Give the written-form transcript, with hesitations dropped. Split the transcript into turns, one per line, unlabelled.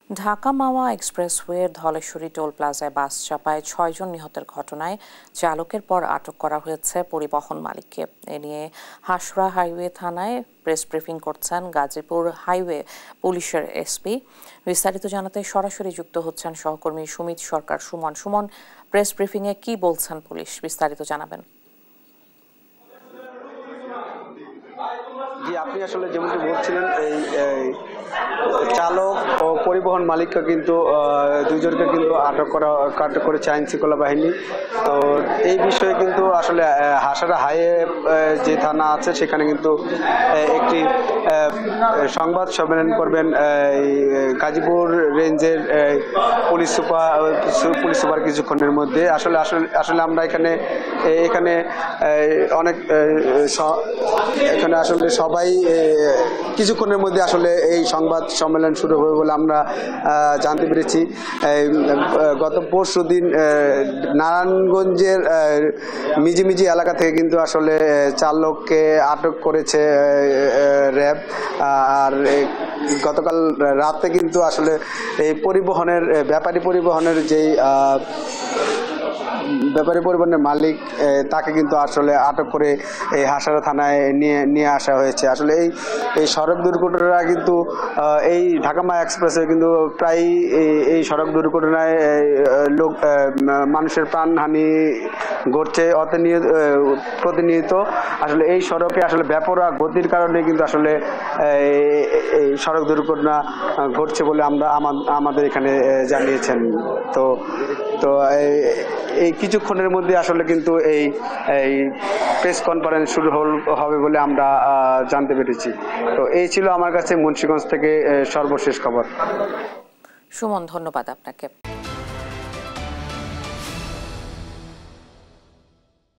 ঢাকা মাওয়া এক্সপ্রেসওয়ের Dhaleshwari toll প্লাজায় বাস চাপায় ৬ জন নিহতের ঘটনায় চালকের পর আটক করা হয়েছে পরিবহন মালিককে। এ নিয়ে হাসরা হাইওয়ে থানায় প্রেস ব্রিফিং করছেন গাজীপুর হাইওয়ে পুলিশের এসপি। বিস্তারিত জানাতে সরাসরি যুক্ত হচ্ছেন সহকর্মী সুমিত সরকার। সুমন, প্রেস ব্রিফিংয়ে কি বলছেন পুলিশ, বিস্তারিত জানাবেন।
জি, আপনি আসলে যেমনটি বলছিলেন, এই চালক ও পরিবহন মালিককে কিন্তু দুজনকে কিন্তু আটক করেছে আইন শৃঙ্খলা বাহিনী। তো এই বিষয়ে কিন্তু আসলে হাসরা হাইওয়ে যে থানা আছে সেখানে কিন্তু একটি সংবাদ সম্মেলন করবেন গাজীপুর রেঞ্জের পুলিশ সুপার কিছুক্ষণের মধ্যে। আসলে আমরা এখানে অনেক এখানে আসলে সবাই কিছুক্ষণের মধ্যে আসলে এই সংবাদ সম্মেলন শুরু হবে বলে আমরা জানতে পেরেছি। গত পরশুদিন নারায়ণগঞ্জের মিজিমিজি এলাকা থেকে কিন্তু আসলে 4 লোককে আটক করেছে র্যাব। আর গতকাল রাতে কিন্তু আসলে এই ব্যাপারী পরিবহনের যেই ব্যাপারী পরিবহনের মালিক তাকে কিন্তু আসলে আটক করে এই হাসরা থানায় নিয়ে আসা হয়েছে। আসলে এই সড়ক দুর্ঘটনা কিন্তু এই ঢাকা মাওয়া এক্সপ্রেসে কিন্তু প্রায় এই সড়ক দুর্ঘটনায় মানুষের প্রাণহানি ঘটছে প্রতিনিয়ত। আসলে এই সড়কে আসলে বেপরোয়া গতির কারণে কিন্তু আসলে এই সড়ক দুর্ঘটনা ঘটছে বলে আমাদের এখানে জানিয়েছেন। তো এই কিছুক্ষণের মধ্যে আসলে কিন্তু এই প্রেস কনফারেন্স শুরু হবে বলে আমরা জানতে পেরেছি। তো এই ছিল আমার কাছে মুন্সিগঞ্জ থেকে সর্বশেষ খবর।
সুমন, ধন্যবাদ আপনাকে।